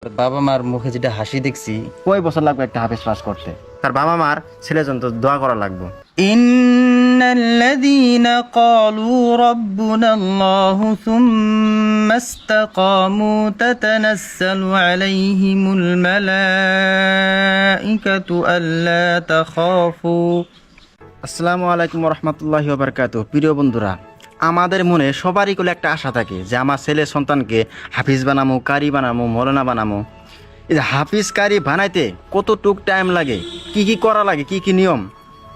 বাবা মার মুখে যেটা হাসি দেখছি, কয় বছর লাগবে একটা হাফেজ পাস করতে? তার বাবা মার ছেলের জন্য তো দোয়া করা লাগবে। ইন্নাল্লাযীনা ক্বালু রাব্বুনা আল্লাহু সুম্মা ইসতাকামু তাতানাসসালু আলাইহিমুল মালাঈকাতু আল্লা তাখাফু। আসসালামু আলাইকুম রহমতুল্লাহি ওয়াবারাকাতুহু। প্রিয় বন্ধুরা, আমাদের মনে সবারই কোলে একটা আশা থাকে যে আমার ছেলে সন্তানকে হাফিজ বানামো, কারি বানামো, মৌলানা বানামো। এই যে হাফিজ কারি বানাইতে কতটুক টাইম লাগে, কি কি করা লাগে, কি কি নিয়ম,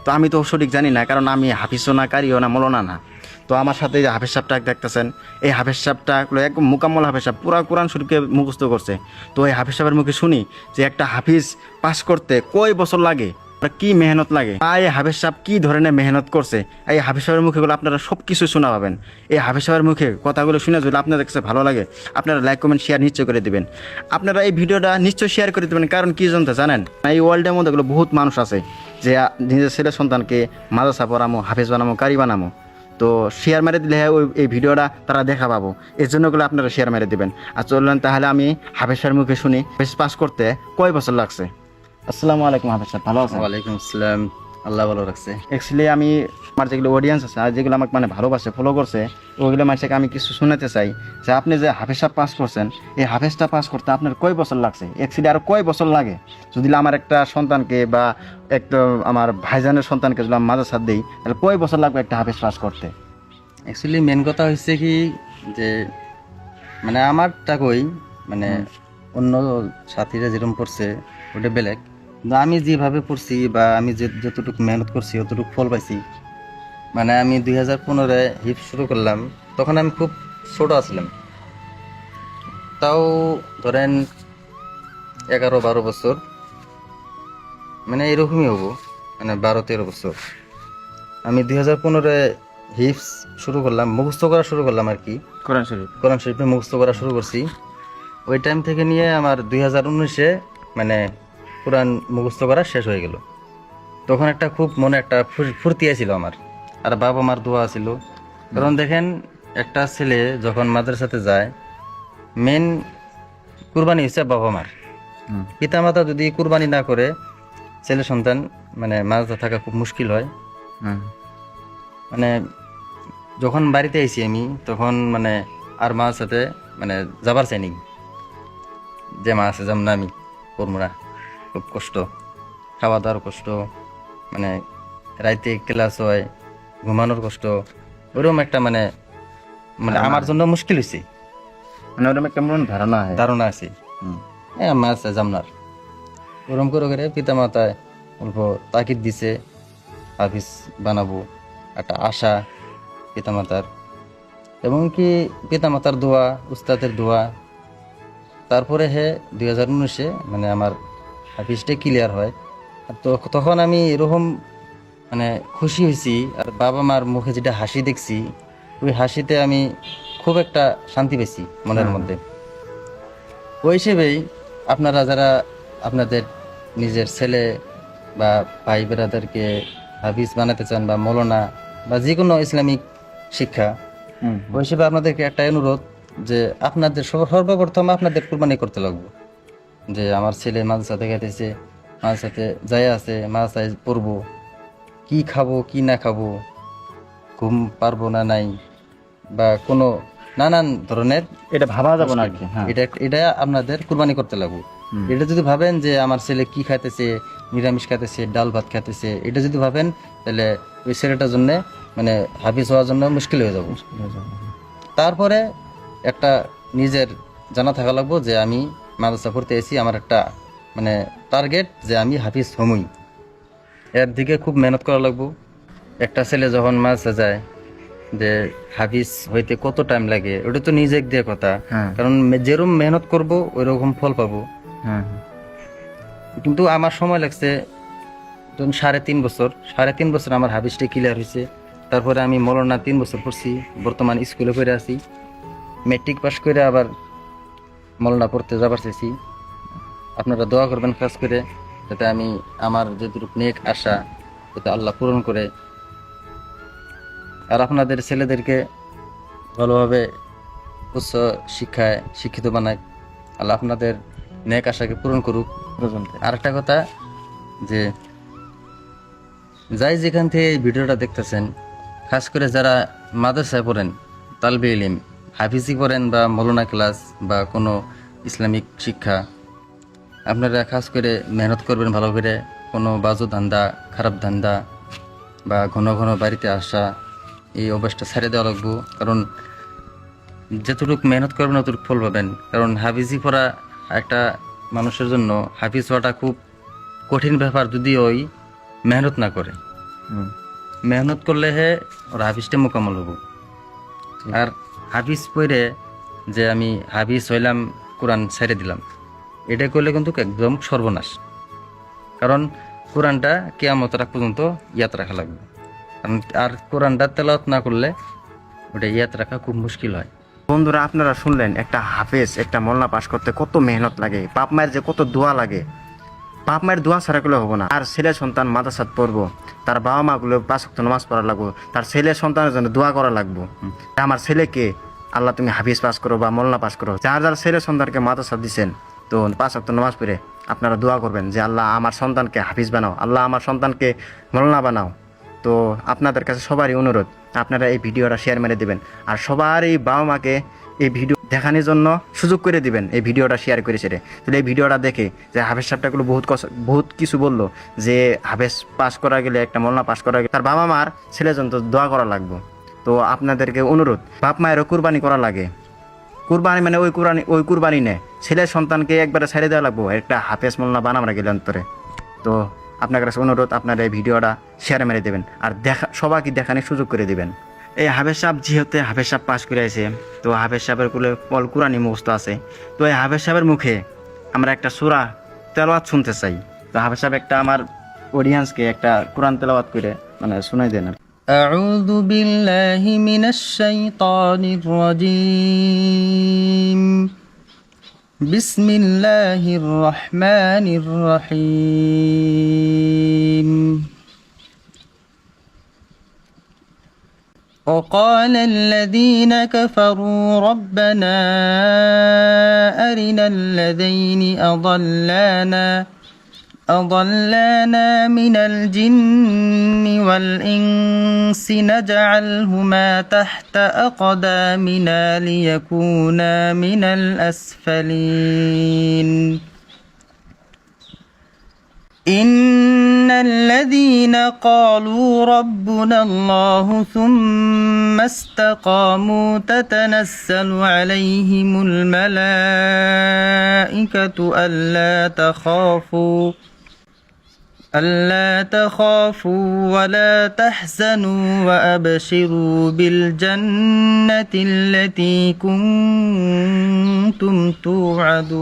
তো আমি তো সঠিক জানি না, কারণ আমি হাফিজও না, কারিও না, মৌলানা না। তো আমার সাথে যে হাফেজ সাহেবটা দেখতেছেন, এই হাফেজ সাহেবটা একদম মুকাম্মল হাফেজ সাহেব, পুরা কোরআন শরীফকে মুখস্থ করছে। তো এই হাফেজ সাহেবের মুখে শুনি যে একটা হাফিজ পাস করতে কয় বছর লাগে, কি মেহনত লাগে, এই হাফেজ সাহেব কি ধরনের মেহনত করছে। এই হাফেজ সাহেবের মুখেগুলো আপনারা সব কিছু শোনা পাবেন। এই হাফেজ সাহেবের মুখে কথাগুলো শুনে যদি আপনাদের কাছে ভালো লাগে, আপনারা লাইক কমেন্ট শেয়ার নিশ্চয় করে দিবেন। আপনারা এই ভিডিওটা নিশ্চয় শেয়ার করে দেবেন, কারণ কি জানতে জানেন, এই ওয়ার্ল্ডের মধ্যে এগুলো বহুত মানুষ আছে যে নিজের ছেলে সন্তানকে মাদ্রাসা পড়ামো, হাফেজ বানামো, কারি বানামো। তো শেয়ার মেরে দিলে ওই এই ভিডিওটা তারা দেখা পাবো, এর জন্য ওগুলো আপনারা শেয়ার মেরে দেবেন। আর চললেন তাহলে আমি হাফেজ সাহেবের মুখে শুনি হাফেজ পাস করতে কয় বছর লাগছে। আসসালামু আলাইকুম হাফেজ সাহেব, ভালো আছেন? ওয়ালাইকুম আসসালাম, আল্লাহ ভালো রাখছে। অ্যাকচুয়ালি আমি আমার যেগুলো অডিয়েন্স আছে আর যেগুলো আমাকে ভালোবাসে, ফলো করছে, ওইগুলো মানুষকে আমি কিছু শোনাতে চাই যে আপনি যে হাফেজটা পাস করছেন, এই হাফেজটা পাস করতে আপনার কয় বছর লাগছে, অ্যাকচুয়ালি আর কয় বছর লাগে। যদি আমার একটা সন্তানকে বা একটা আমার ভাইজানের সন্তানকে যদি আমি মাদ্রাসা দিই, তাহলে কয় বছর লাগবে একটা হাফেজ পাস করতে? অ্যাকচুয়ালি মেন কথা হচ্ছে কি যে মানে আমারটা কই মানে অন্য সাথীরা যেরকম পড়ছে ওটা বেলেগ, কিন্তু আমি যেভাবে পড়ছি বা আমি যতটুকু মেহনত করছি অতটুকু ফল পাইছি। মানে আমি 2015 হিফ শুরু করলাম, তখন আমি খুব ছোট আসলাম, তাও ধরেন 11-12 বছর, মানে এরকমই হবো, মানে 12-13 বছর। আমি 2015 হিফস শুরু করলাম, মুখস্থ করা শুরু করলাম আর কি। কোরআন শরীফ কোরআন শরীফে মুখস্থ করা শুরু করছি। ওই টাইম থেকে নিয়ে আমার 2019-এ মানে কোরআন মুখস্থ করা শেষ হয়ে গেল। তখন একটা খুব মনে একটা ফুর্তি ছিল আমার, আর বাবা মার দোয়া ছিল। কারণ দেখেন, একটা ছেলে যখন মাদ্রাসাতে যায়, মেন কুরবানি হচ্ছে বাবা মার। পিতামাতা যদি কুরবানি না করে, ছেলে সন্তান মানে মাদ্রাসা থাকা খুব মুশকিল হয়। মানে যখন বাড়িতে আইছি আমি, তখন মানে আর মার সাথে মানে যাবার চাইনি, যে মা আছে যাম না, আমি করবো না, খুব কষ্ট, খাওয়া দাওয়ার কষ্ট, মানে রাইতে ক্লাস হয়, ঘুমানোর কষ্ট, ওরকম একটা মানে মানে আমার জন্য মুশকিল হয়েছে, মানে ওরকম কেমন ধারণা হয়, ধারণা আছে মা আছে জামনার। ওরম করে করে পিতা মাতায় অল্প তাকিদ দিছে, হাফিজ বানাবো একটা আশা পিতামাতার, এবং কি পিতামাতার দোয়া, উস্তাদের দোয়া। তারপরে 2019-এ মানে আমার হাফিজটা ক্লিয়ার হয়। আর তো তখন আমি এরকম মানে খুশি হয়েছি, আর বাবা মার মুখে যেটা হাসি দেখছি, ওই হাসিতে আমি খুব একটা শান্তি পেয়েছি মনের মধ্যে। ওই হিসেবেই আপনারা যারা আপনাদের নিজের ছেলে বা ভাই বেরাদারকে হাফিজ বানাতে চান বা মৌলানা বা যে কোনো ইসলামিক শিক্ষা, ওই হিসেবে আপনাদেরকে একটা অনুরোধ যে আপনাদের সর্বপ্রথম আপনাদের কুরবানি করতে লাগবে। যে আমার ছেলে মাদ্রাসাতে গেতেছে, মাদ্রাসাতে যাই আছে, মাদ্রাসায় পড়বো, কি খাবো কি না খাবো, ঘুম পারবো না নাই, বা কোনো নানান ধরনের এটা ভাবা যাবে না আর কি। হ্যাঁ, এটা আপনাদের কুরবানি করতে লাগবে। এটা যদি ভাবেন যে আমার ছেলে কি খাইতেছে, নিরামিষ খাইতেছে, ডাল ভাত খাইতেছে, এটা যদি ভাবেন, তাহলে ওই ছেলেটার জন্য মানে হাফিজ হওয়ার জন্য মুশকিল হয়ে যাবে। তারপরে একটা নিজের জানা থাকা লাগবো যে আমি মাদ্রাসা পড়তে এসেছি, আমার একটা মানে টার্গেট যে আমি হাফিজ হমই, এর দিকে খুব মেহনত করা লাগবো। একটা ছেলে যখন মাদ্রাসা যায়, যে হাফিজ হইতে কত টাইম লাগে, ওটা তো নিজে দিয়ে কথা, কারণ যেরকম মেহনত করব ওই রকম ফল পাবো। কিন্তু আমার সময় লাগছে 3.5 বছর। 3.5 বছর আমার হাফিজটা ক্লিয়ার হয়েছে। তারপরে আমি মৌলানা 3 বছর পড়ছি, বর্তমান স্কুলে পড়ে আছি, মেট্রিক পাস করে আবার মৌলানা পড়তে যাবার চাইছি। আপনারা দোয়া করবেন কাজ করে, যাতে আমি আমার যেটুকু নেক আশা যাতে আল্লাহ পূরণ করে, আর আপনাদের ছেলেদেরকে ভালোভাবে উচ্চ শিক্ষায় শিক্ষিত বানায়। আল্লাহ আপনাদের নেক আশাকে পূরণ করুক। পর্যন্ত আর একটা কথা, যে যাই যেখান থেকে এই ভিডিওটা দেখতেছেন, খাস করে যারা মাদ্রাসায় পড়েন, তালবে ইলিম, হাফিজি পড়েন বা মৌলানা ক্লাস বা কোনো ইসলামিক শিক্ষা, আপনারা খাস করে মেহনত করবেন ভালো করে। কোনো বাজু ধান্দা, খারাপ ধান্দা বা ঘন ঘন বাড়িতে আসা, এই অভ্যাসটা ছেড়ে দেওয়া লাগবো। কারণ যতটুকু মেহনত করবেন অতটুকু ফল পাবেন। কারণ হাফিজি পড়া একটা মানুষের জন্য, হাফিজ হওয়াটা খুব কঠিন ব্যাপার যদি ওই মেহনত না করে। মেহনত করলে হে ওর হাফিজটা মোকাম্মল হবো। আর হাফিজ পড়ে যে আমি হাফিজ হইলাম, কোরআন ছেড়ে দিলাম, এটা করলে কিন্তু একদম সর্বনাশ। কারণ কোরআনটা কিয়ামত রাখ পর্যন্ত ইয়াদ রাখা লাগবে। কারণ আর কোরআনটা তেলাওয়াত না করলে ওটা ইয়াদ রাখা খুব মুশকিল হয়। বন্ধুরা, আপনারা শুনলেন একটা হাফেজ, একটা মলনা পাশ করতে কত মেহনত লাগে, বাপ মায়ের যে কত দোয়া লাগে। বাপ মায়ের দোয়া ছাড়া করলে হবো না। আর ছেলে সন্তান মাদ্রাসাত পড়বো, তার বাবা মা গুলো 5 ওয়াক্ত নামাজ পড়া লাগবো, তার ছেলে সন্তানের জন্য দোয়া করা লাগবো। আমার ছেলেকে আল্লাহ তুমি হাফিজ পাস করো বা মলনা পাস করো। যার যার ছেলে সন্তানকে মাদ্রাসা দিচ্ছেন, তো 5 ওয়াক্ত নামাজ পড়ে আপনারা দোয়া করবেন যে আল্লাহ আমার সন্তানকে হাফিজ বানাও, আল্লাহ আমার সন্তানকে মলনা বানাও। তো আপনাদের কাছে সবারই অনুরোধ, আপনারা এই ভিডিওটা শেয়ার মেরে দিবেন। আর সবারই বাবা মাকে এই ভিডিও দেখানোর জন্য সুযোগ করে দিবেন, এই ভিডিওটা শেয়ার করে সেরে। তাহলে এই ভিডিওটা দেখে যে হাফেজ সাহেবটাগুলো বহুত কিছু বললো, যে হাফেজ পাস করা গেলে, একটা মলনা পাস করা গেলে তার বাবা মার ছেলের জন্য দোয়া করা লাগবে। তো আপনাদেরকে অনুরোধ, বাপ মায়েরও কুরবানি করা লাগে। কুরবানি মানে ওই কুরবানি নেই, ছেলের সন্তানকে একবারে ছেড়ে দেওয়া লাগবো একটা হাফেজ মলনা বানামরা গেলে অন্তরে। তো আপনার কাছে অনুরোধ, আপনারা এই ভিডিওটা শেয়ার মেরে দেবেন আর সবাইকে দেখানোর সুযোগ করে দিবেন। এই হাফেজ সাহেব যেহেতু হাফেজ সাহেব পাস করে আছে, তো হাফেজ সাহেবের কুলে কুরআনি মুখস্থ আছে। তো এই হাফেজ সাহেবের মুখে আমরা একটা সূরা তেলাওয়াত শুনতে চাই। তো হাফেজ সাহেব একটা আমার অডিয়েন্সকে একটা কোরআন তেলাওয়াত করে মানে শোনাই দেন। أعوذ بالله من الشيطان الرجيم. بسم الله الرحمن الرحيم. وقال الذين كفروا ربنا أرنا الذين أضلانا من الجن والإنس نجعلهما تحت أقدامنا ليكونا من الأسفلين. إن الذين قالوا ربنا الله ثم استقاموا تتنزل عليهم الملائكة ألا تخافوا ولا تحزنوا وأبشروا بالجنة التي كنتم توعدون.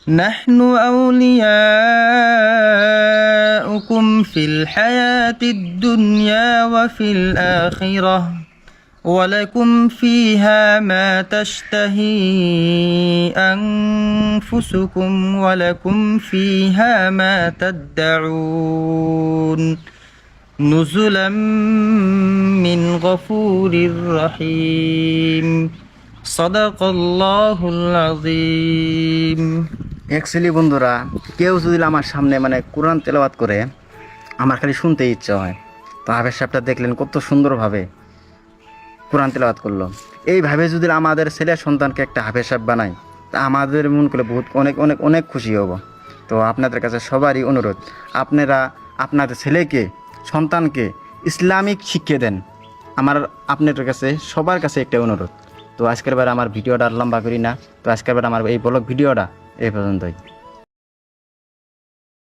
نحن أولياؤكم في الحياة الدنيا وفي الآخرة ولكم فيها ما تشتهي أنفسكم ولكم فيها ما تدعون نزلا من غفور رحيم. সাদাকাল্লাহুল আযীম। অ্যাকচুয়ালি বন্ধুরা, কেউ যদি আমার সামনে মানে কোরআন তেলাওয়াত করে, আমার খালি শুনতে ইচ্ছা হয়। তো হাফেজ সাহেবটা দেখলেন কত সুন্দরভাবে কোরআন তেলাওয়াত করলো। এইভাবে যদি আমাদের ছেলে সন্তানকে একটা হাফেজ সাহেব বানাই, তা আমাদের মন করে বহুত অনেক অনেক অনেক খুশি হব। তো আপনাদের কাছে সবারই অনুরোধ, আপনারা আপনাদের ছেলেকে সন্তানকে ইসলামিক শিক্ষা দেন। আপনাদের কাছে সবার কাছে একটা অনুরোধ। তো আজকের বার আমার ভিডিওটা লম্বা করি না, তো আজকের বার আমার এই ব্লগ ভিডিওটা এই পর্যন্তই।